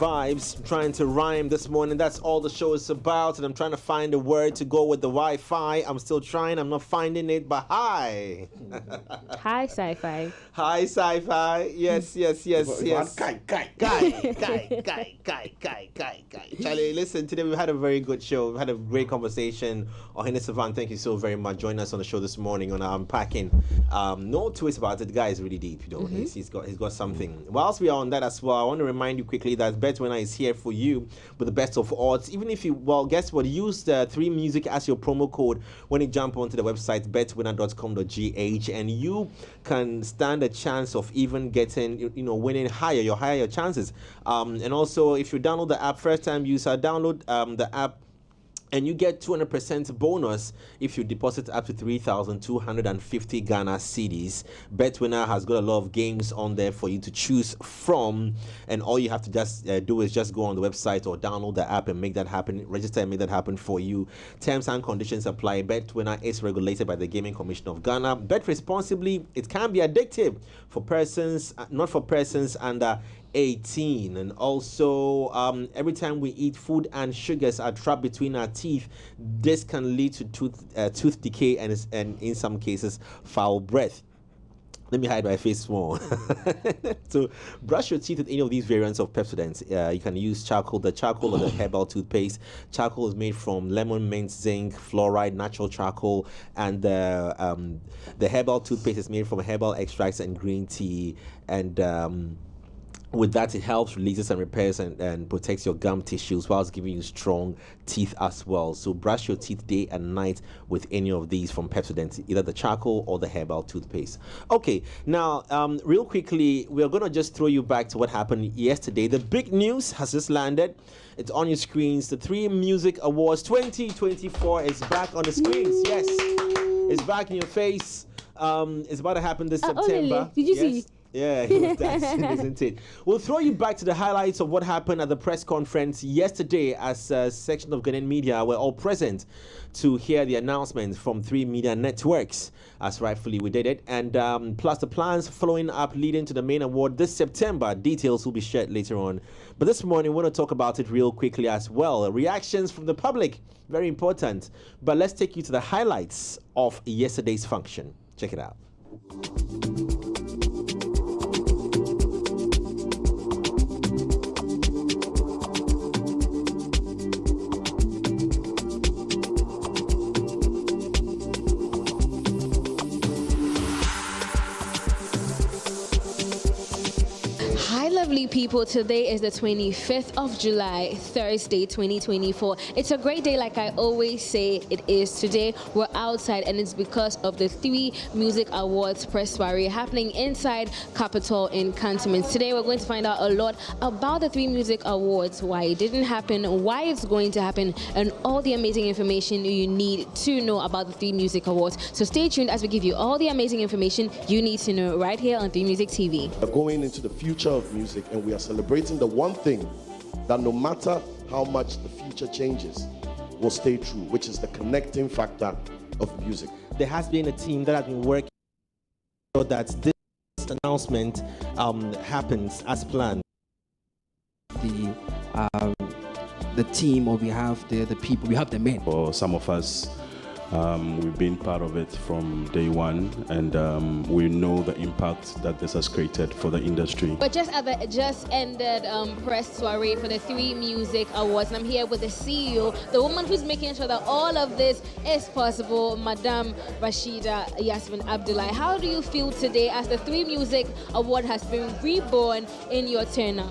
vibes. I'm trying to rhyme this morning. That's all the show is about. And I'm trying to find a word to go with the Wi-Fi. I'm still trying. I'm not finding it. But hi. Hi, sci-fi. Hi, sci-fi. Yes. Guy. Charlie, listen, today we've had a very good show. We've had a great conversation. Ohene Savan, thank you so very much. Joining us on the show this morning on Unpacking. No twist about it. The guy is really deep, you know. He's got something. Whilst we are on that as well, I want to remind you quickly that BetWinner is here for you with the best of odds. Even if you, well, guess what? Use the 3Music as your promo code when you jump onto the website betwinner.com.gh, and you can stand a chance of even getting, winning higher. Your higher your chances. And also, if you download the app, first time user, download the app, and you get 200% bonus if you deposit up to 3,250 Ghana cedis. BetWinner has got a lot of games on there for you to choose from, and all you have to just do is just go on the website or download the app and make that happen. Register and make that happen for you. Terms and conditions apply. BetWinner is regulated by the Gaming Commission of Ghana. Bet responsibly. It can be addictive for persons, not for persons under 18. And also, every time we eat, food and sugars are trapped between our teeth. This can lead to tooth decay and in some cases foul breath. Let me hide my face more. So brush your teeth with any of these variants of Pepsodent. You can use charcoal, the charcoal or the herbal toothpaste. Charcoal is made from lemon, mint, zinc, fluoride, natural charcoal, and the herbal toothpaste is made from herbal extracts and green tea. And with that, it helps, releases and repairs and protects your gum tissues whilst giving you strong teeth as well. So brush your teeth day and night with any of these from Pepsodent, either the charcoal or the herbal toothpaste. Okay, now, real quickly, we're going to just throw you back to what happened yesterday. The big news has just landed. It's on your screens. The 3Music Awards 2024 is back on the screens. Yes, it's back in your face. It's about to happen this September. Did you see? Yeah, he was dancing, isn't it? We'll throw you back to the highlights of what happened at the press conference yesterday, as a section of Ghanaian media were all present to hear the announcement from 3 media networks, as rightfully we did it, and plus the plans following up leading to the main award this September. Details will be shared later on. But this morning, we want to talk about it real quickly as well. Reactions from the public, very important. But let's take you to the highlights of yesterday's function. Check it out. Lovely people, today is the 25th of July, Thursday, 2024. It's a great day, like I always say it is. Today we're outside, and it's because of the 3Music Awards press soiree happening inside Capitol in Cantonments. Today we're going to find out a lot about the 3Music Awards, why it didn't happen, why it's going to happen, and all the amazing information you need to know about the 3Music Awards. So stay tuned as we give you all the amazing information you need to know right here on 3Music TV. We're going into the future of music, and we are celebrating the one thing that no matter how much the future changes will stay true, which is the connecting factor of music. There has been a team that has been working so that this announcement happens as planned. The team, or we have the people, we have the men. For some of us, we've been part of it from day one, and we know the impact that this has created for the industry. But just at the just ended press soiree for the 3Music Awards, and I'm here with the CEO, the woman who's making sure that all of this is possible, Madam Rashida Yasmin Abdullahi. How do you feel today as the 3Music Award has been reborn in your tenure?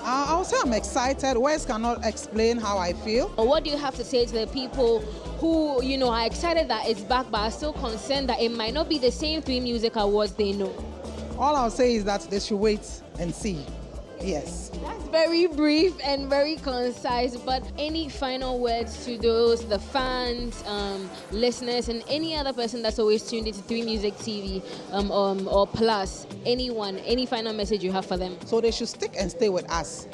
I'll say I'm excited. Words cannot explain how I feel. What do you have to say to the people who, are excited that it's back, but are still concerned that it might not be the same 3Music Awards they know? All I'll say is that they should wait and see. Yes. That's very brief and very concise, but any final words to those, the fans, listeners, and any other person that's always tuned into 3Music TV or Plus, anyone, any final message you have for them? So they should stick and stay with us.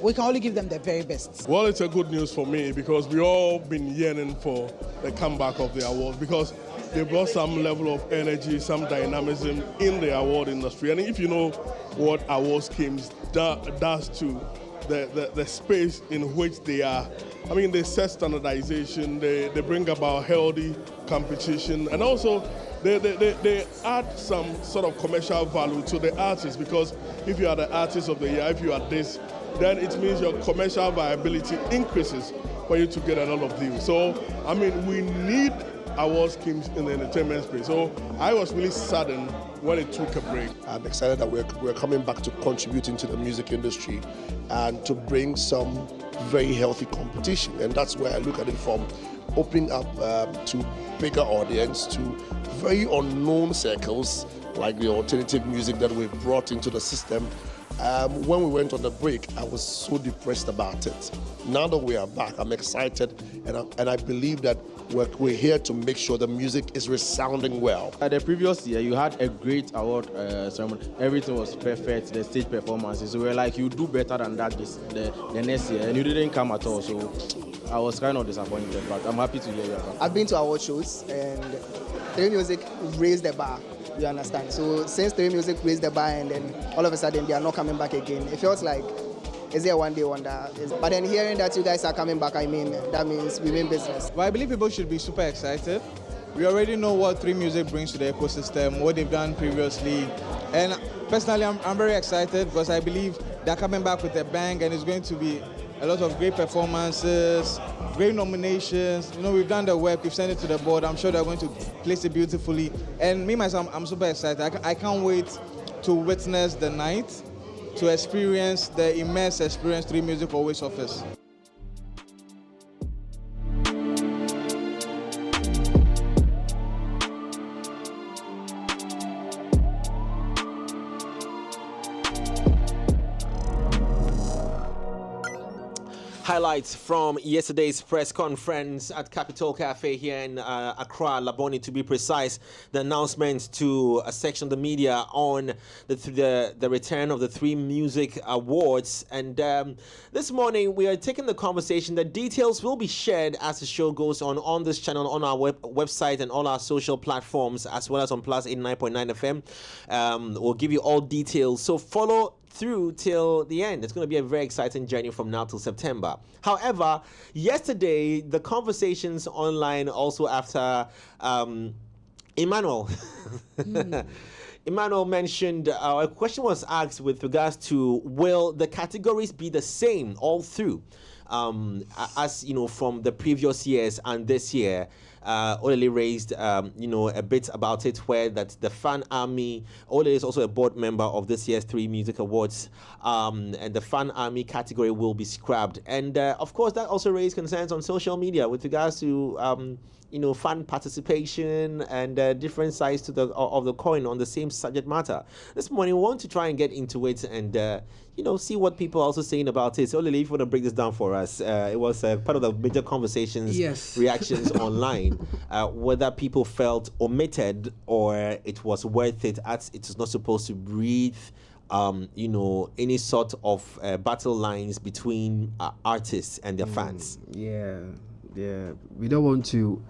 We can only give them the very best. Well, it's a good news for me because we all been yearning for the comeback of the awards because they brought some level of energy, some dynamism in the award industry. And if you know what awards does to the space in which they are. I mean, they set standardization, they bring about healthy competition, and also they add some sort of commercial value to the artist, because if you are the artist of the year, if you are this, then it means your commercial viability increases for you to get a lot of deals. So, I mean, we need award schemes in the entertainment space. So I was really saddened when it took a break. I'm excited that we're coming back to contributing to the music industry and to bring some very healthy competition. And that's where I look at it from opening up to bigger audience, to very unknown circles, like the alternative music that we've brought into the system. When we went on the break, I was so depressed about it. Now that we are back, I'm excited, and I believe that we're here to make sure the music is resounding well. The previous year, you had a great award ceremony. Everything was perfect, the stage performances. So we were like, you do better than that the next year, and you didn't come at all. So I was kind of disappointed, but I'm happy to hear you. I've been to award shows, and 3Music raised the bar. You understand? So since 3Music raised the bar, and then all of a sudden they are not coming back again, it feels like, is there one day wonder? But then hearing that you guys are coming back, I mean, that means we mean business. Well, I believe people should be super excited. We already know what 3Music brings to the ecosystem, what they've done previously. And personally, I'm very excited because I believe they're coming back with a bang, and it's going to be a lot of great performances, great nominations. You know, we've done the work, we've sent it to the board. I'm sure they're going to place it beautifully. And me, myself, I'm super excited. I can't wait to witness the night, to experience the immense experience 3Music always offers. Highlights from yesterday's press conference at Capitol Cafe here in Accra, Laboni to be precise. The announcement to a section of the media on the return of the 3Music Awards. And this morning we are taking the conversation. The details will be shared as the show goes on this channel, on our website and all our social platforms, as well as on Plus 89.9 FM. We'll give you all details. So follow through till the end. It's going to be a very exciting journey from now till September. However, yesterday the conversations online also after Emmanuel Emmanuel mentioned, a question was asked with regards to, will the categories be the same all through, as you know, from the previous years and this year? Olele raised, a bit about it, where that the Fan Army, Olele is also a board member of this year's 3Music Awards, and the Fan Army category will be scrapped. And of course, that also raised concerns on social media with regards to, fan participation and different sides of the coin on the same subject matter. This morning, we want to try and get into it and, see what people are also saying about it. So, Olele, if you want to break this down for us, it was part of the major conversations, reactions online, whether people felt omitted or it was worth it, as it is not supposed to breathe any sort of battle lines between artists and their fans. Yeah. We don't want to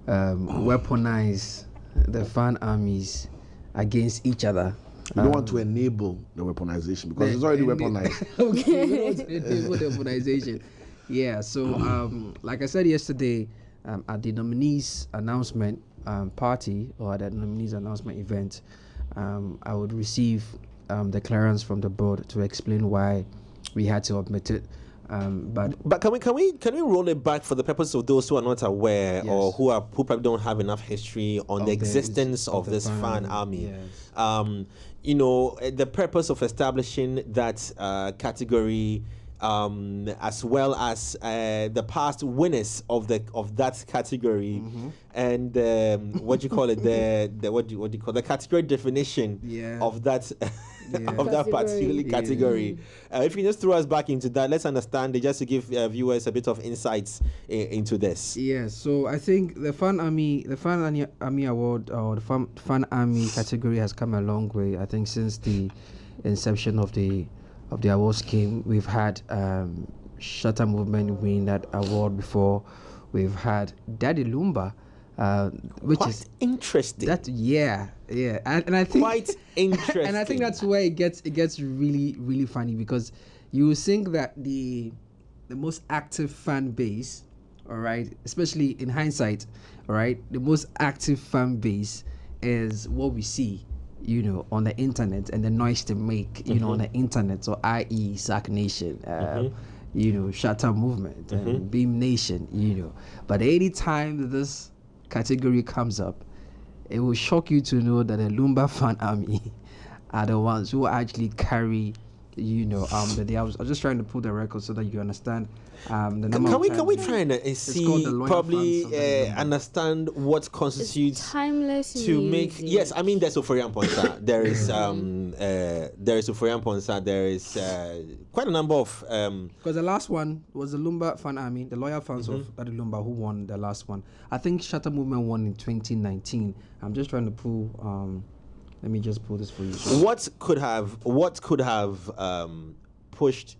weaponize the fan armies against each other. We don't want to enable the weaponization because it's already weaponized. Okay, we don't want to enable the weaponization. Yeah, so like I said yesterday, at the nominees announcement party, or at the nominees announcement event, I would receive the clearance from the board to explain why we had to omit it. But can we roll it back for the purpose of those who are not aware, or who probably don't have enough history on the existence of this fan army? Yes. The purpose of establishing that category, as well as the past winners of that category, and what do you call it, the category definition of that of that particular category. If you can just throw us back into that, let's understand it, just to give viewers a bit of insights into this. Yes, so I think the Fan Army Award, or the Fan Army category, has come a long way. I think since the inception of the award scheme, we've had Shatter Movement win that award before. We've had Daddy Lumba which Quite is interesting. that. And I think Quite interesting. and I think that's where it gets really really funny, because you will think that the most active fan base, all right, especially in hindsight, all right, the most active fan base is what we see, on the internet, and the noise they make, on the internet, so i.e. Sack Nation, Shatter Movement, and Beam Nation, But any time this category comes up, it will shock you to know that the Lumba fan army are the ones who actually carry, I was just trying to pull the record so that you understand the number. Can we try and see, probably understand what constitutes it's timeless to music. make? Yes, I mean there's Oforian Ponsa. There is Oforian Ponsa. There is quite a number of because the last one was the Lumba fan army, the loyal fans of Daddy Lumba, who won the last one. I think Shatter Movement won in 2019. I'm just trying to pull. Let me just pull this for you. What could have pushed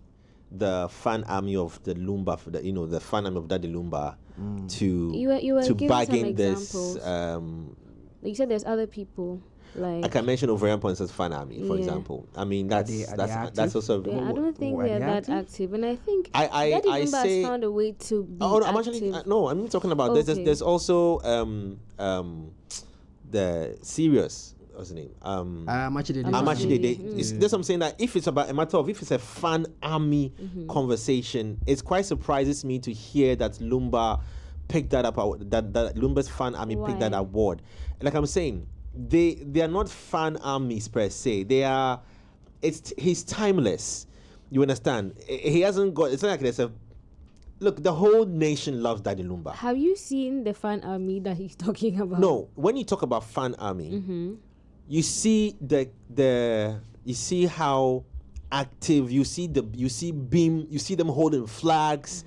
the fan army of the Lumba, the fan army of Daddy Lumba, to bargain this? You said there's other people. Like I can mention Overian Ponce's fan army, for example. I mean, that's also. I don't think they're that active, and I think I Lumba say has found a way to be no, I'm active. actually I'm talking about there's also the serious. What's the name? That's what I'm saying, that if it's about a matter of if it's a fan army conversation, it quite surprises me to hear that Lumba picked that up. That Lumba's fan army picked that award. Like I'm saying, they are not fan armies per se. He's timeless. You understand? He hasn't got. It's not like there's a. Look, the whole nation loves Daddy Lumba. Have you seen the fan army that he's talking about? No, when you talk about fan army. You see you see how active, you see Beam, you see them holding flags.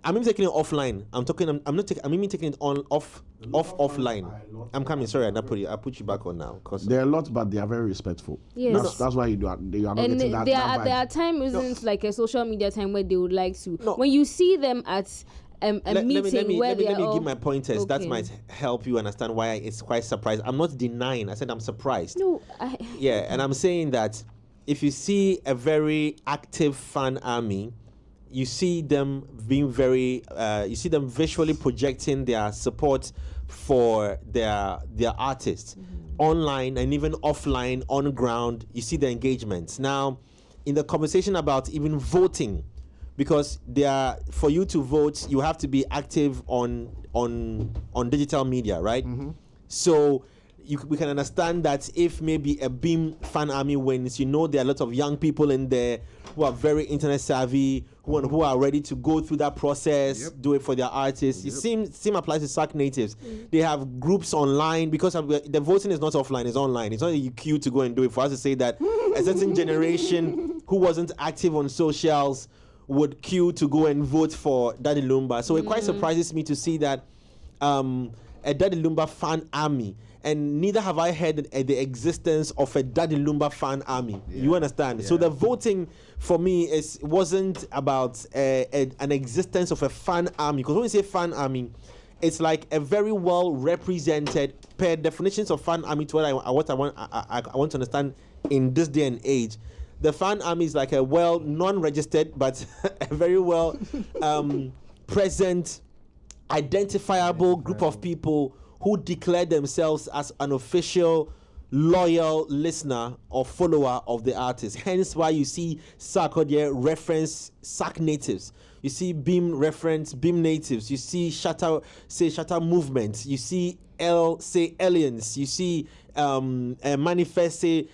I'm even taking it offline. I'm even taking it offline. I'm coming. Sorry, I put you back on now. Cause there are a lot, but they are very respectful. Yes. That's why you are not and getting that. There are times isn't like a social media time where they would like to. When you see them at meeting let me give my pointers. Okay. That might help you understand why it's quite surprised. I'm not denying. I said I'm surprised. No, and I'm saying that if you see a very active fan army, you see them being very, you see them visually projecting their support for their artists online and even offline, on ground. You see the engagements. Now, in the conversation about even voting, because for you to vote, you have to be active on digital media, right? So we can understand that if maybe a Beam fan army wins, there are a lot of young people in there who are very internet savvy, who are ready to go through that process, do it for their artists. It same applies to Sack Natives. They have groups online, because the voting is not offline, it's online. It's not that you queue to go and do it. For us to say that a certain generation who wasn't active on socials would queue to go and vote for Daddy Lumba. So it quite surprises me to see that a Daddy Lumba fan army, and neither have I heard the existence of a Daddy Lumba fan army. You understand? So the voting for me wasn't about an existence of a fan army, because when we say fan army, it's like a very well represented, per definitions of fan army, to what I want to understand in this day and age. The fan army is like a non-registered, but a very well present, identifiable group of people who declare themselves as an official, loyal listener or follower of the artist. Hence why you see Sarkodie reference Sack Natives. You see Beam reference Beam Natives. You see Shatter Movement. You see say Aliens. You see Manifest say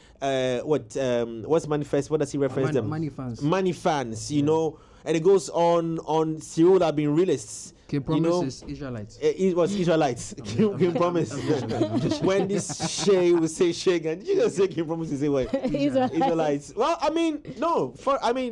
what's Manifest? What does he reference them? Money fans, and it goes on. Cyril have been realists. King Promise is Israelites. It was Israelites. King Promise. When this Shay will say Shay again, did you just say King Promise? You say what? Israelites. Well, I mean, no.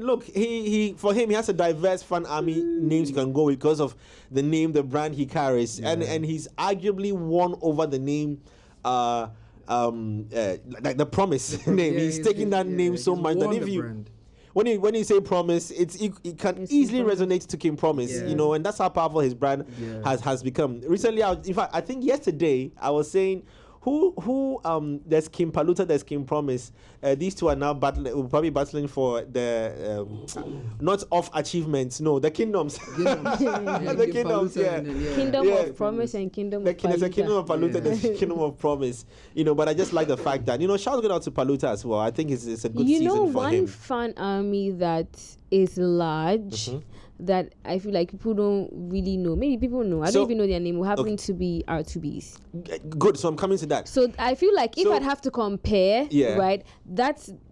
Look, he for him, he has a diverse fan army names you can go with because of the name, the brand he carries, and he's arguably won over the name. Like the Promise name. He's taking that name so much that if you. when you say promise, it can easily resonate to King Promise, you know, and that's how powerful his brand has become. Recently, in fact, I think yesterday I was saying, there's King Paluta, there's King Promise. These two are now probably battling for the not off achievements, no, the kingdoms. The kingdoms, Kingdom of Promise and Kingdom of Paluta. There's a Kingdom of Paluta, there's a Kingdom of Promise. You know, but I just like the fact that, you know, shout out to Paluta as well. I think it's a good season for him. One fan army that is large, that I feel like people don't really know. Maybe people know. I don't even know their name. Will happen to be R2Bs. Good. So I'm coming to that. So I feel like if I'd have to compare, right,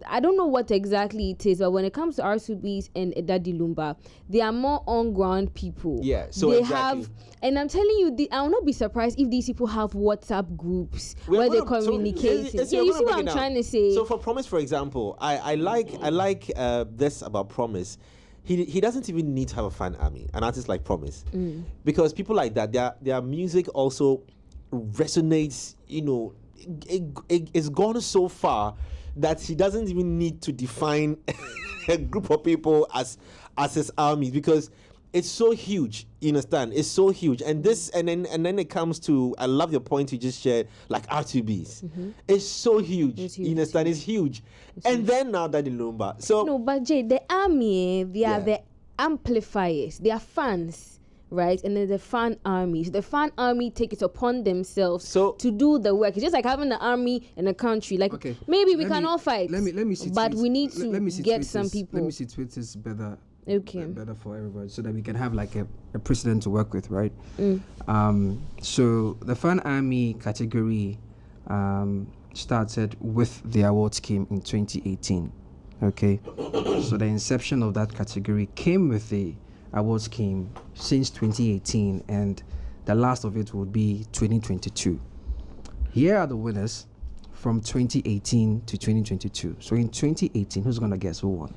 I don't know what exactly it is, but when it comes to R2Bs and Daddy Lumba, they are more on ground people. Yeah. So they have, and I'm telling you, I will not be surprised if these people have WhatsApp groups where they communicate. You see what I'm trying to say. So for Promise, for example, I like this about Promise. He doesn't even need to have a fan army, an artist like Promise, because people like that, their music also resonates. You know, it's gone so far that he doesn't even need to define a group of people as his army, because it's so huge. You understand? It's so huge, and then it comes to, I love your point you just shared, like R2Bs. It's so huge. You understand? It's huge. And then now Daddy Lumba. So no, but Jay, the army, they are the amplifiers. They are fans, right? And then the fan armies. The fan army take it upon themselves to do the work. It's just like having an army in a country. Like maybe we can all fight. Let me see. But we need to get some people. Let me see Twitter's better. Okay. Better for everybody, so that we can have like a precedent to work with, right? So the fan army category started with the award scheme in 2018. Okay, so the inception of that category came with the award scheme since 2018, and the last of it would be 2022. Here are the winners from 2018 to 2022. So in 2018, who's gonna guess who won?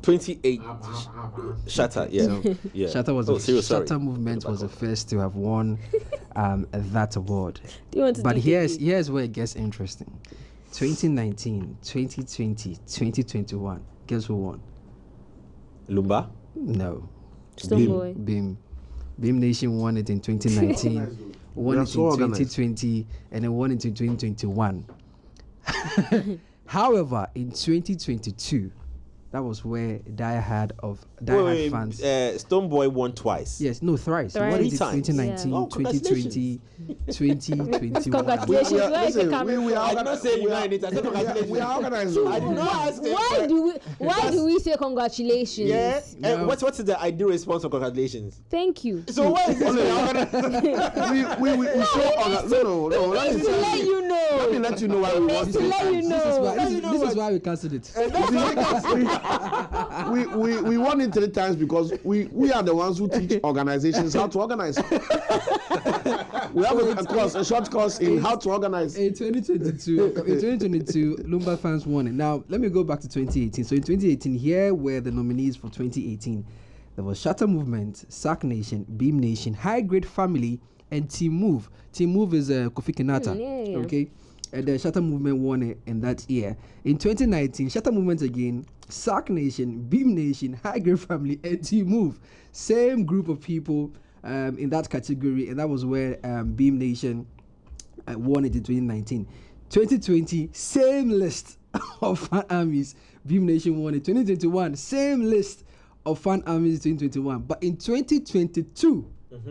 28 Shatta, Shatta was Shatta Movement was the first to have won that award. But here's where it gets interesting. 2019, 2020, 2021. Guess who won? Lumba? No. Stoneboy. Beam Nation won it in 2019, won it in 2020, and then won it in 2021. However, in 2022, that was where Die Hard fans. Stoneboy won twice. Yes, no, thrice. He won it in 2019, 2020, 2021. Congratulations. We are not saying you are congratulations. We are organized. I did not ask Why do we say congratulations? Yeah. What's the ideal response for congratulations? Thank you. So why is this? We show no. Let you know. Let me let you know why we want to let you know. This is why we cancelled it. We won it 3 times because we are the ones who teach organizations how to organize. We have a short course in how to organize. In 2022, Lumba fans won it. Now let me go back to 2018. So in 2018, here were the nominees for 2018. There was Shatta Movement, Sack Nation, Beam Nation, High Grade Family, and Team Move. Team Move is Kofi Kinata. Okay. And the Shatta Movement won it in that year. In 2019, Shatta Movement again, Sack Nation, Beam Nation, High Grade Family, and Team Move. Same group of people in that category, and that was where Beam Nation won it in 2019. 2020, same list of fan armies. Beam Nation won it. 2021, same list of fan armies in 2021. But in 2022,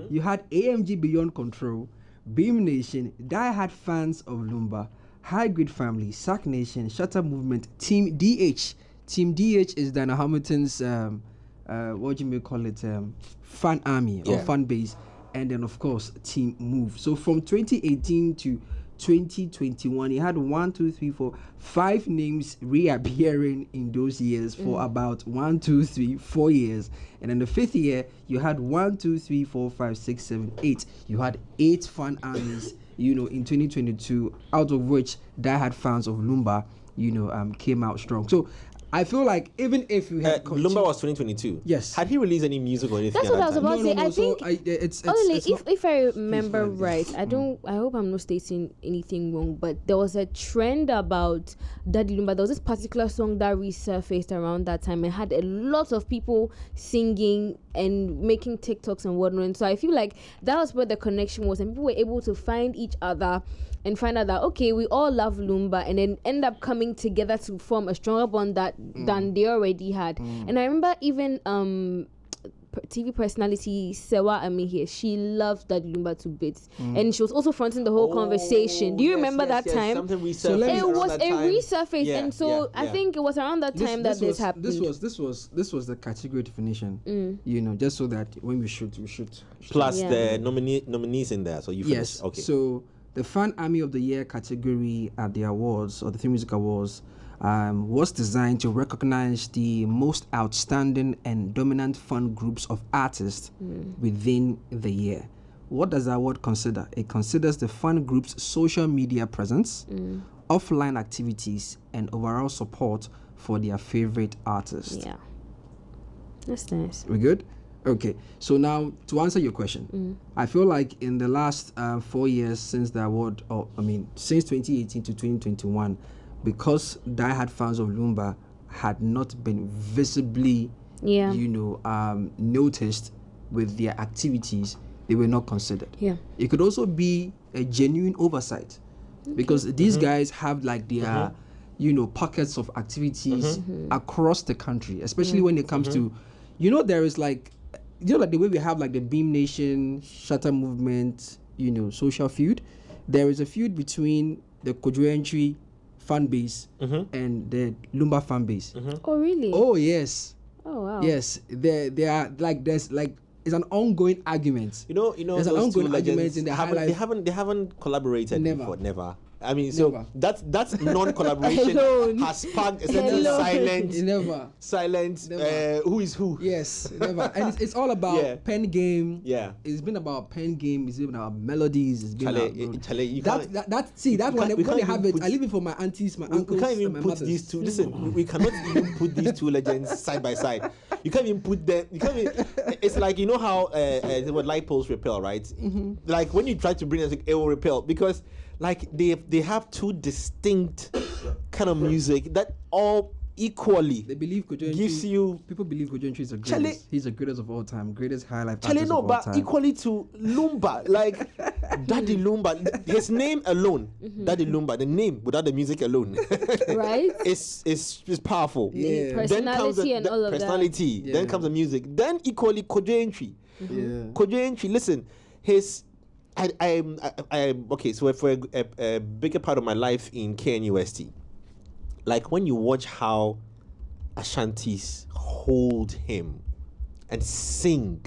you had AMG Beyond Control, Beam Nation, Die Hard fans of Lumba, High Grade Family, Sack Nation, Shatta Movement, Team DH. Team DH is Dana Hamilton's what you may call it, fan army or fan base, and then of course Team Move. So from 2018 to 2021, he had 5 names reappearing in those years for about 4 years, and in the 5th year you had 8. You had 8 fan armies, in 2022, out of which Die Hard fans of Lumba, came out strong. So I feel like even if you had Lumba was 2022. Yes. Had he released any music or anything? That's what I was at that about time? to say. I think if I remember fine. right, I hope I'm not stating anything wrong, but there was a trend about Daddy Lumba. There was this particular song that resurfaced around that time and had a lot of people singing and making TikToks and whatnot. So I feel like that was where the connection was, and people were able to find each other and find out that, okay, we all love Lumba, and then end up coming together to form a stronger bond than they already had. And I remember even TV personality Sewa Amihe, she loved that Lumba to bits, and she was also fronting the whole conversation. Do you remember that time? Something It was a resurface, Yeah, and so I think it was around that time that this happened. This was the category definition. You know, just so that when we shoot. Plus the nominees in there, so you finished. Yes. Okay. So the Fan Army of the Year category at the awards, or the 3Music Awards, was designed to recognize the most outstanding and dominant fan groups of artists within the year. What does the award consider? It considers the fan group's social media presence, offline activities, and overall support for their favorite artist. Yeah, that's nice. We good? Okay, so now to answer your question, I feel like in the last 4 years since the award, since 2018 to 2021, because diehard fans of Lumba had not been visibly, noticed with their activities, they were not considered. Yeah, it could also be a genuine oversight, because these guys have like their, pockets of activities across the country, especially when it comes to, there is like. Like the way we have like the Beam Nation, Shatter Movement, social feud, there is a feud between the Kojo Entry fan base and the Lumba fan base. Oh really? Oh yes. Oh wow. Yes, they are like there's like it's an ongoing argument. There's an ongoing argument in the high life. They haven't collaborated before. Never. I mean, Never. that's non-collaboration has sparked a certain silence. Who is who? Yes, never. And it's all about pen game. Yeah, it's been about pen game. It's been about melodies. It's been about when they have it. I leave it for my aunties, my uncles. We can't even and my put mothers. these two. Listen, we cannot even put these two legends side by side. You can't even put them. You can't even, it's like how what light poles repel, right? Like when you try to bring it will repel, because like they have two distinct kind of music that all equally they believe gives you. People believe Kojo Entry is the greatest. He's the greatest of all time, greatest high life artist No, of all but time. equally to Lumba, like Daddy Lumba, his name alone, Daddy Lumba, the name without the music alone, right? Is powerful. Yeah. Personality and all of personality. that. Then comes the music. Then equally Kojo Entry. Kojo Entry. Listen, his. I okay. So for a bigger part of my life in KNUST, like when you watch how Ashantis hold him and sing,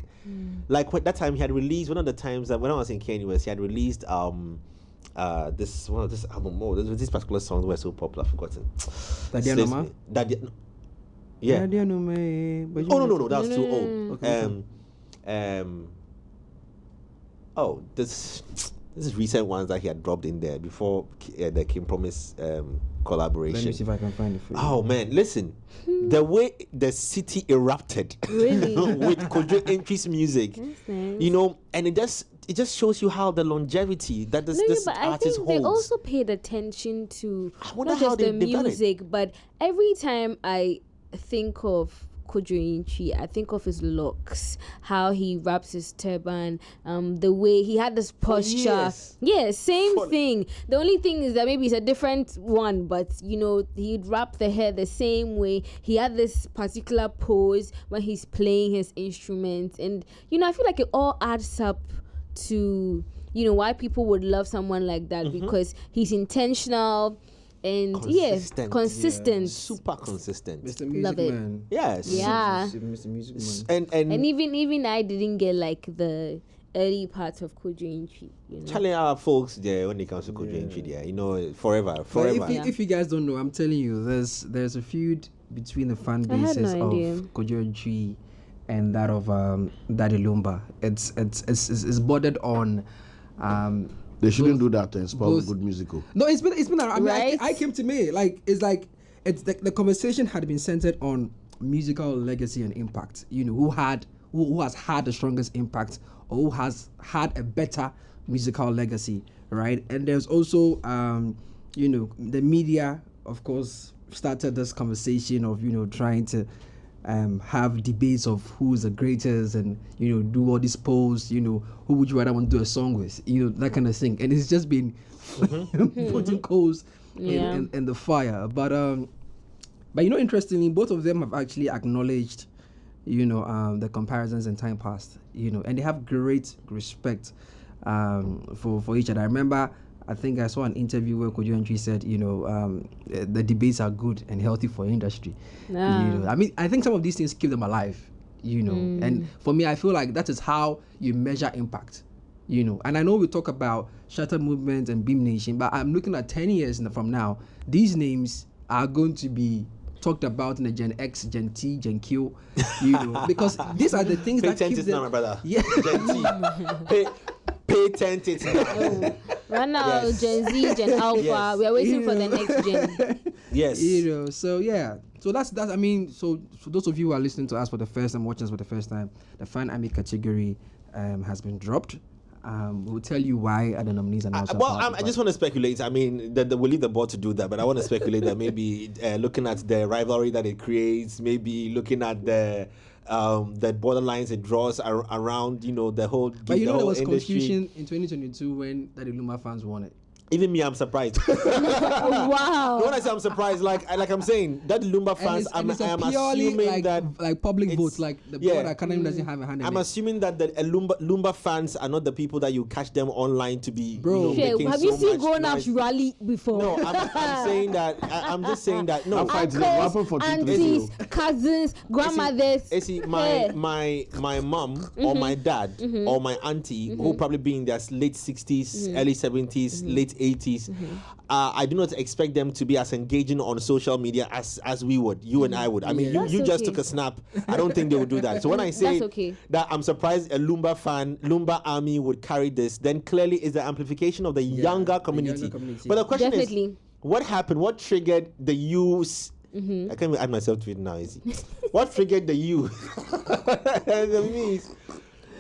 like that time he had released one of the times that when I was in KNUST, he had released this album. These particular songs were so popular. I've forgotten. Yeah. Oh no, that was too old. Okay, this is recent ones that he had dropped in there before the King Promise collaboration. Let me see if I can find it for you. Oh man, listen, the way the city erupted with Kojo Entry's music, nice. And it just shows you how the longevity that this but I artist think holds. they also paid attention to not how just the they've done it. music, but every time I think of Kojo Entry, I think of his looks, how he wraps his turban, the way he had this posture. Yeah, same thing. The only thing is that maybe it's a different one, but he'd wrap the hair the same way. He had this particular pose when he's playing his instrument, and I feel like it all adds up to why people would love someone like that, because he's intentional. And consistent. Super consistent. Mr. Music Love it. Man. Yes. Yeah. Mr. Music Man. And even I didn't get like the early parts of Kojo Entry. Charlie, our folks there when it comes to Kojo Entry there, forever. If you guys don't know, I'm telling you, there's a feud between the fan bases of Kojo Entry and that of Daddy Lumba. It's bordered on. They shouldn't do that and spoil good musical. No, it's been around. I mean, Right? I came to me it's it's the conversation had been centered on musical legacy and impact. Who has had the strongest impact, or who has had a better musical legacy, right? And there's also the media, of course, started this conversation of trying to have debates of who's the greatest, and do all these polls, who would you rather want to do a song with, that kind of thing. And it's just been putting coals in the fire. But interestingly, both of them have actually acknowledged the comparisons in time past, and they have great respect for each other. I remember, I think I saw an interview where Kojo Entry said, the debates are good and healthy for industry. I mean, I think some of these things keep them alive, and for me, I feel like that is how you measure impact, and I know we talk about Shatter Movement and Beam Nation, but I'm looking at 10 years from now, these names are going to be talked about in the Gen X, Gen T, Gen Q, because these are the things that keep them. Now, my brother. Yeah. Gen T. Pay attention now. Right now, yes. Gen Z, Gen Alpha, we are waiting for the next gen. Yes. So yeah. So that's I mean, so those of you who are listening to us for the first time, watching us for the first time, the Fan Army category has been dropped. We'll tell you why at the nominees announcement. I just want to speculate. I mean, we'll leave the board to do that, but I want to speculate that maybe looking at the rivalry that it creates, maybe looking at the borderlines it draws around, the whole. But there was industry. Confusion in 2022 when the Luma fans won it. Even me, I'm surprised. Wow. When I say I'm surprised, like I'm saying, that Lumba fans, I'm assuming like public votes, like the board academy doesn't have a hand in it. I'm assuming that the Lumba fans are not the people that you catch them online to be. Bro, have you seen grown-ups rally before? No, I'm saying that. I'm just saying that. No, uncles, aunties, cousins, grandmothers. See, my mom or my dad or my auntie who probably be in their late 60s, early 70s, late 80s, I do not expect them to be as engaging on social media as we would, you and I would. I mean, you just took a snap. I don't think they would do that. So when I say that I'm surprised a Lumba army would carry this, then clearly it's the amplification of the younger community. But the question is, what happened? What triggered the youth? I can't even add myself to it now, is it? What triggered the youth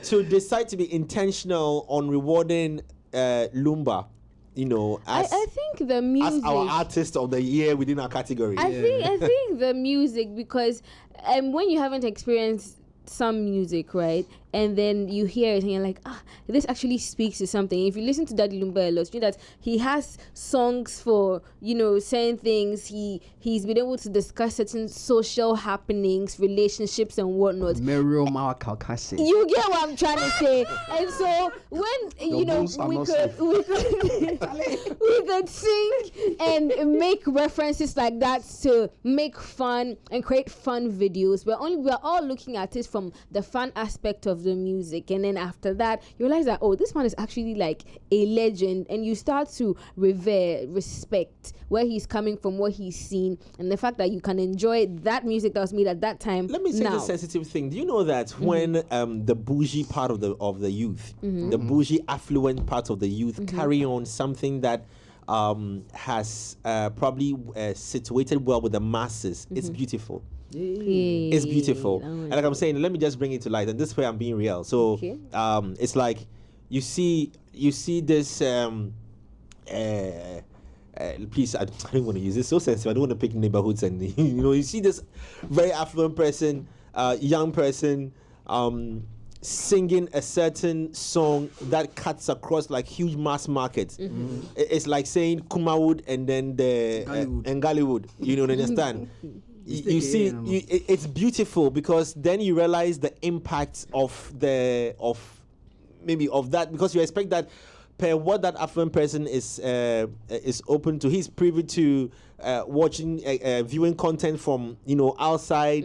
to decide to be intentional on rewarding Lumba? I think the music, as our artist of the year within our category. I think the music, because when you haven't experienced some music, right, and then you hear it and you're like, this actually speaks to something. If you listen to Daddy Lumba a lot, you know that he has songs for, certain things. He's been able to discuss certain social happenings, relationships and whatnot. You get what I'm trying to say. And so when we could sing and make references like that to make fun and create fun videos. We're all looking at it from the fun aspect of the music, and then after that you realize that this man is actually like a legend, and you start to respect where he's coming from, what he's seen, and the fact that you can enjoy that music that was made at that time. Let me say the sensitive thing. Do you know that when the bougie part of the youth, the bougie affluent part of the youth carry on something that has probably situated well with the masses, it's beautiful. It's beautiful. And like I'm saying, let me just bring it to light, and this way I'm being real. So it's like you see this please, I don't want to use this, so sensitive. I don't want to pick neighborhoods, and you see this very affluent person, young person, singing a certain song that cuts across like huge mass markets. It's like saying Kumawood and then and Gollywood. You don't understand? You see, it's beautiful, because then you realize the impact of that, because you expect that per what that affluent person is open to. He's privy to watching, viewing content from outside.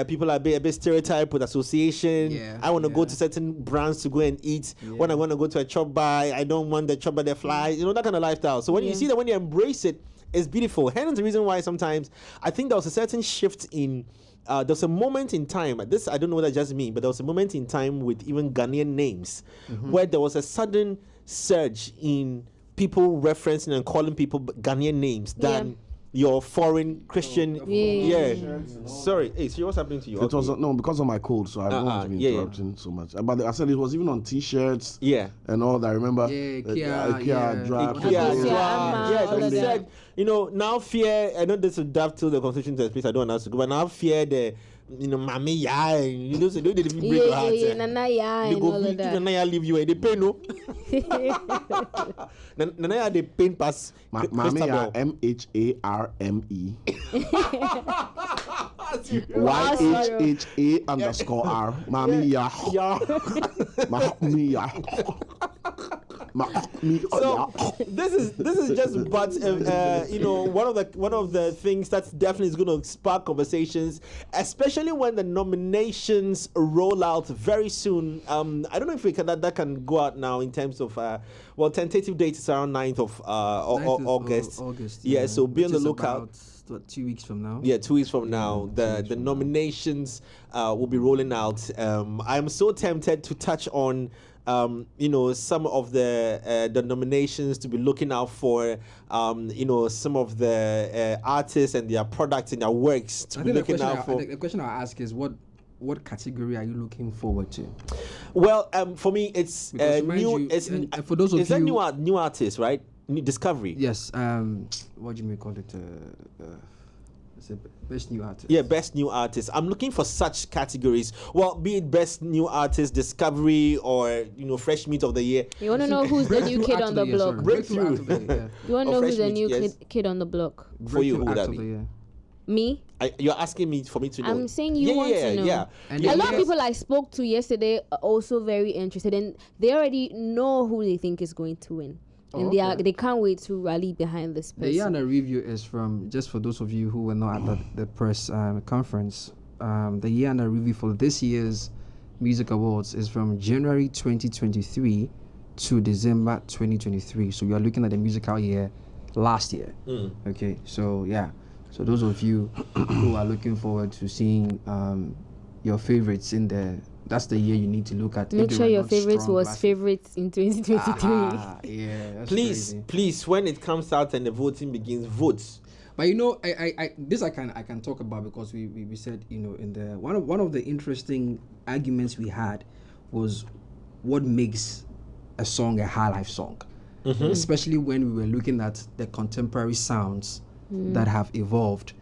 People are a bit stereotyped with association. I want to go to certain brands to go and eat. When I want to go to a chop bar, I don't want the chop bar that flies. That kind of lifestyle. So when you see that, when you embrace it, it's beautiful. Hence the reason why sometimes I think there was a certain shift in. There was a moment in time. This I don't know what that just means, but there was a moment in time with even Ghanaian names where there was a sudden surge in people referencing and calling people Ghanaian names than your foreign Christian. Yeah. Sorry, hey, so what's happening to you? It was no, because of my cold, so I don't want to be interrupting so much. But I said it was even on T-shirts, and all that. Remember? IKEA draft. They said, now fear. I know this is daft till the constitution takes place. I don't understand, but now fear the. Mommy, so they didn't break your heart. They go Nana leave you. They pay no. Nana they pain pass. Mommy, MHARME. YHHA_R. Mommy, So this is just but one of the things that's definitely is going to spark conversations, especially when the nominations roll out very soon. I don't know if that can go out now in terms of tentative date is around 9th of August. Yeah, so be on the lookout. 2 weeks from now. Yeah, 2 weeks from now, the nominations will be rolling out. I'm so tempted to touch on some of the nominations to be looking out for, some of the artists and their products and their works to be looking out for. The question I'll ask is what category are you looking forward to? Well, for me, it's new. For those of you, new artists, right? New discovery. Yes. What do you may call it? Best new artist. Yeah, best new artist. I'm looking for such categories. Well, be it best new artist, discovery, or fresh meat of the year. You want to know who's the new kid on the block? Breakthrough. You want to know who's the new kid on the block? For you, who would that be? Me? You're asking me for me to know. I'm saying you want to know. Yeah. A lot of people I spoke to yesterday are also very interested, and they already know who they think is going to win. And they can't wait to rally behind this person. The Yana review is from, just for those of you who were not at the press conference, the Yana review for this year's Music Awards is from January 2023 to December 2023. So we are looking at the musical year last year. Okay, so yeah. So those of you who are looking forward to seeing your favorites in there, that's the year you need to look at. Make sure your favorites was favorites in 2023. Please, when it comes out and the voting begins, votes. But I can talk about, because we said in the one of the interesting arguments we had was what makes a song a high life song, especially when we were looking at the contemporary sounds that have evolved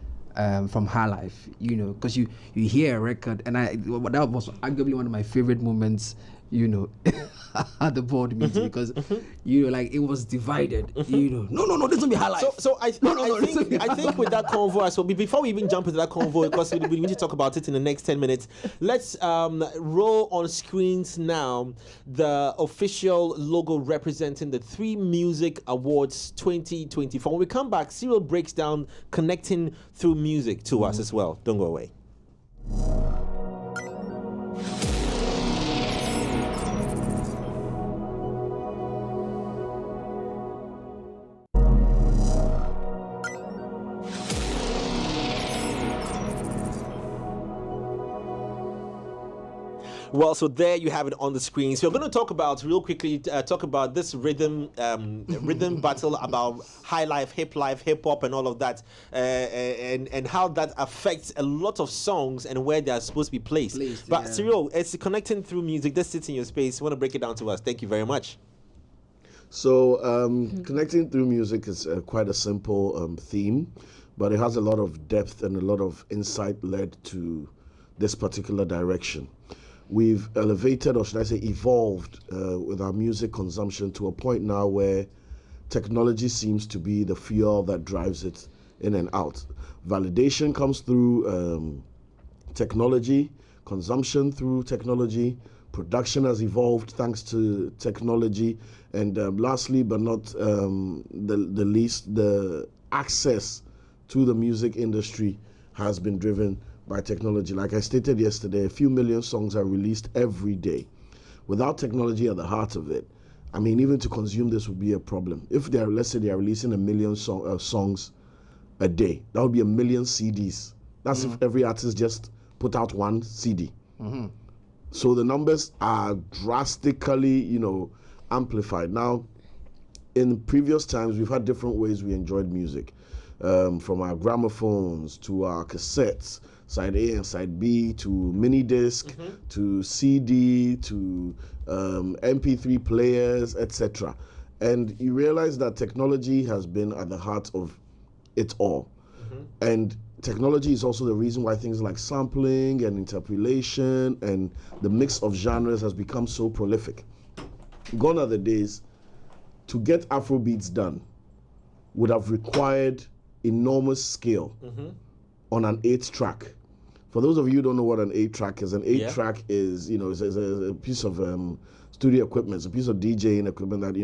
from high life, because you hear a record, and that was arguably one of my favorite moments, at the board meeting, because it was divided. No, this will be high life. So I think with that convo as well, before we even jump into that convo, because we need to talk about it in the next 10 minutes, let's roll on screens now the official logo representing the 3Music Awards 2024. When we come back, Cyril breaks down connecting through music to us as well. Don't go away. Well, so there you have it on the screen. So we're going to talk about this rhythm battle about high life, hip hop, and all of that, and how that affects a lot of songs and where they are supposed to be placed. But Cyril, it's connecting through music. This sits in your space. You want to break it down to us? Thank you very much. So connecting through music is quite a simple theme, but it has a lot of depth and a lot of insight led to this particular direction. We've elevated, or should I say evolved, with our music consumption to a point now where technology seems to be the fuel that drives it in and out. Validation comes through technology, consumption through technology, production has evolved thanks to technology, and lastly but not the least, the access to the music industry has been driven by technology. Like I stated yesterday, a few million songs are released every day. Without technology at the heart of it, I mean, even to consume this would be a problem. If let's say they are releasing 1 million songs a day, that would be 1 million CDs. That's if every artist just put out one CD. So the numbers are drastically, amplified. Now, in previous times, we've had different ways we enjoyed music. from our gramophones to our cassettes, side A and side B, to mini disc, to CD, to MP3 players, etc. And you realize that technology has been at the heart of it all. And technology is also the reason why things like sampling and interpolation and the mix of genres has become so prolific. Gone are the days to get Afrobeats done would have required enormous skill on an 8-track. For those of you who don't know what an 8-track is, an 8-track is, is a piece of studio equipment. It's a piece of DJing equipment that,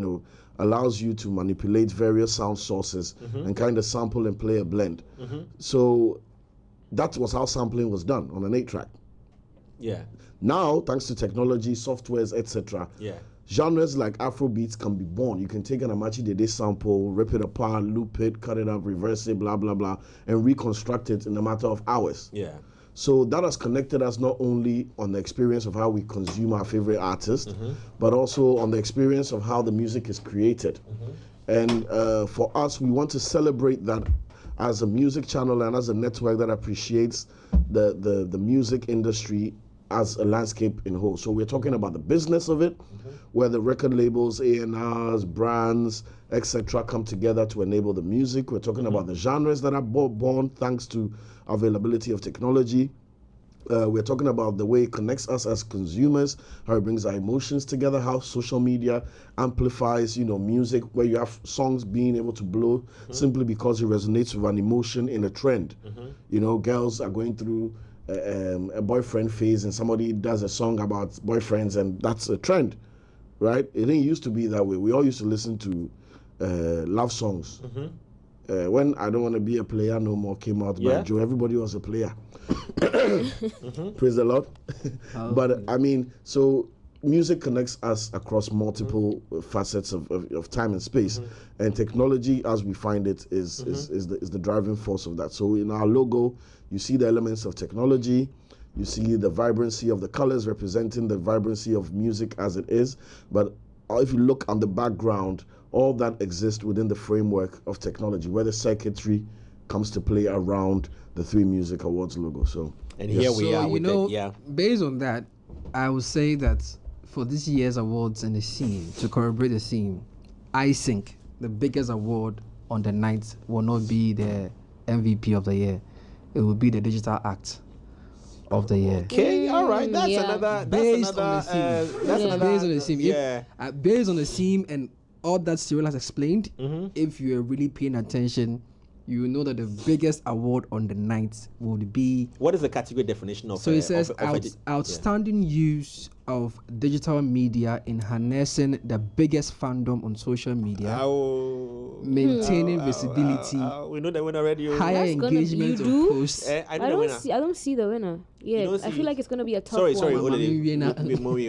allows you to manipulate various sound sources and kind of sample and play a blend. So that was how sampling was done on an 8-track. Yeah. Now, thanks to technology, softwares, etc., genres like Afrobeats can be born. You can take an Amachi Dede sample, rip it apart, loop it, cut it up, reverse it, blah, blah, blah, and reconstruct it in a matter of hours. Yeah. So that has connected us not only on the experience of how we consume our favorite artist, but also on the experience of how the music is created. And for us, we want to celebrate that as a music channel and as a network that appreciates the music industry as a landscape in whole. So we're talking about the business of it, where the record labels, A&Rs, brands, etc. come together to enable the music. We're talking about the genres that are born thanks to availability of technology. We're talking about the way it connects us as consumers, how it brings our emotions together, how social media amplifies, music, where you have songs being able to blow simply because it resonates with an emotion in a trend. Girls are going through a boyfriend phase and somebody does a song about boyfriends and that's a trend, right? It didn't used to be that way. We all used to listen to love songs. When I Don't Want to Be a Player No More came out by Joe, everybody was a player. Praise the Lord. But I mean, so music connects us across multiple facets of time and space, and technology, as we find it, is the driving force of that. So in our logo, you see the elements of technology. You see the vibrancy of the colors representing the vibrancy of music as it is. But if you look on the background, all that exists within the framework of technology, where the circuitry comes to play around the 3Music Awards logo. So, and here we are with based on that, I would say that for this year's awards and the theme, to corroborate the theme, I think the biggest award on the night will not be the MVP of the year. It will be the digital act of the year. Okay, all right. That's another. Based on the theme. Yeah. Based on the theme and all that Cyril has explained, if you are really paying attention, you will know that the biggest award on the night would be... What is the category definition of... So it says outstanding use of digital media in harnessing the biggest fandom on social media, maintaining visibility, we know the winner already. higher engagement of posts. I don't see the winner. Yeah, I feel like it's going to be a tough one. Sorry,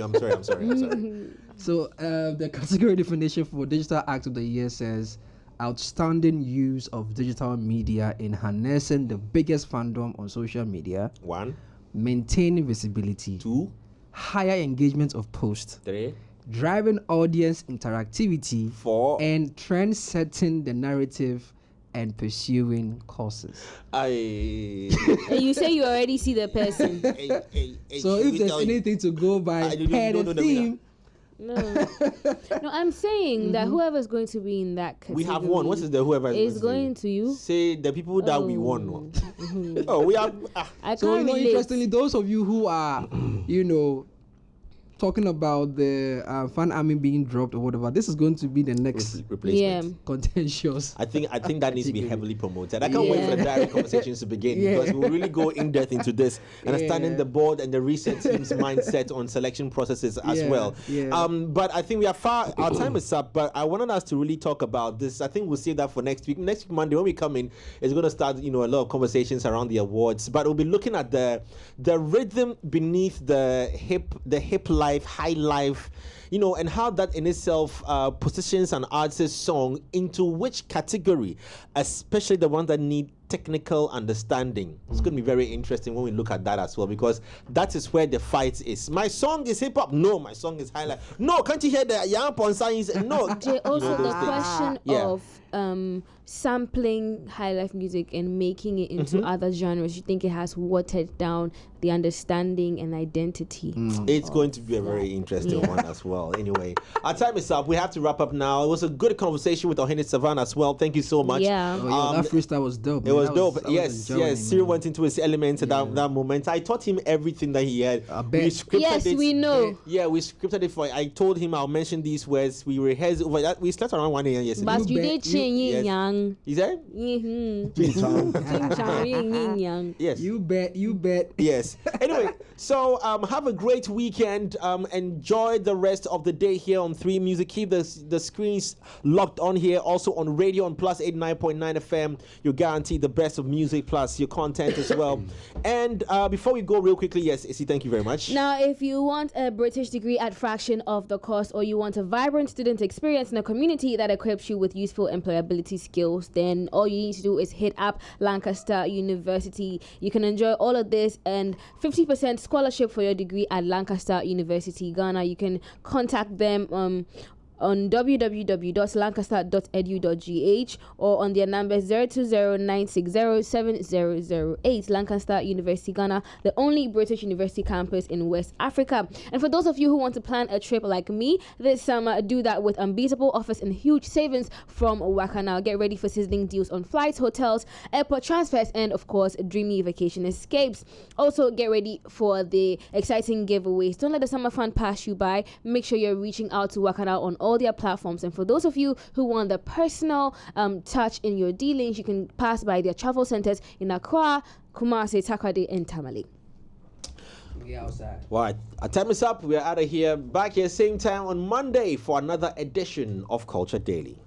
I'm sorry. So the category definition for digital act of the year says outstanding use of digital media in harnessing the biggest fandom on social media. 1. Maintaining visibility. 2. Higher engagement of posts. 3. Driving audience interactivity. 4. And trend setting the narrative and pursuing causes. And you say you already see the person. So if there's anything to go by per the theme. No, I'm saying that whoever's going to be in that category, we have won. What is the whoever is going to you? Say the people that we won. We have. I can't relate. Interestingly, those of you who are, talking about the fan army being dropped or whatever, this is going to be the next replacement. Contentious. I think that needs to be heavily promoted. I can't wait for the direct conversations to begin because we'll really go in depth into this, understanding the board and the reset team's mindset on selection processes as well. But I think we are far. Our time is up. But I wanted us to really talk about this. I think we'll save that for next week. Next week, Monday, when we come in, is going to start a lot of conversations around the awards. But we'll be looking at the rhythm beneath the hip life, high life, and how that in itself positions an artist's song into which category, especially the ones that need technical understanding. It's going to be very interesting when we look at that as well, because that is where the fight is. My song is hip hop. No, my song is highlight. No, can't you hear the young signs? No. Jay, also the question of sampling high life music and making it into other genres. You think it has watered down the understanding and identity? It's going to be a very interesting one as well. Anyway, our time is up. We have to wrap up now. It was a good conversation with Ohene Savannah as well. Thank you so much. Yeah. That freestyle was dope. It was dope. Yes. Cyril went into his element at that moment. I taught him everything that he had. We know. Yeah, we scripted it for. I told him I'll mention these words. We rehearsed over that. We slept around 1 a.m. yesterday. But you did change yang. Is that? Yes. You bet. Yes. Anyway, so have a great weekend. Enjoy the rest of the day here on 3Music. Keep the screens locked on here. Also on radio on Plus 89.9 FM. You're guaranteed the best of music plus your content as well. And before we go real quickly, yes, Issy, thank you very much. Now, if you want a British degree at fraction of the cost, or you want a vibrant student experience in a community that equips you with useful employability skills, then all you need to do is hit up Lancaster University. You can enjoy all of this and 50% scholarship for your degree at Lancaster University, Ghana. You can contact them on www.lancaster.edu.gh or on their number 020-960-7008. Lancaster University, Ghana, the only British university campus in West Africa. And for those of you who want to plan a trip like me this summer, do that with unbeatable offers and huge savings from Waka Now. Get ready for sizzling deals on flights, hotels, airport transfers, and of course, dreamy vacation escapes. Also, get ready for the exciting giveaways. Don't let the summer fun pass you by. Make sure you're reaching out to Waka Now on all their platforms. And for those of you who want the personal touch in your dealings, you can pass by their travel centers in Accra, Kumasi, Takoradi, and Tamale. We outside. Right, our time is up. We are out of here. Back here same time on Monday for another edition of Culture Daily.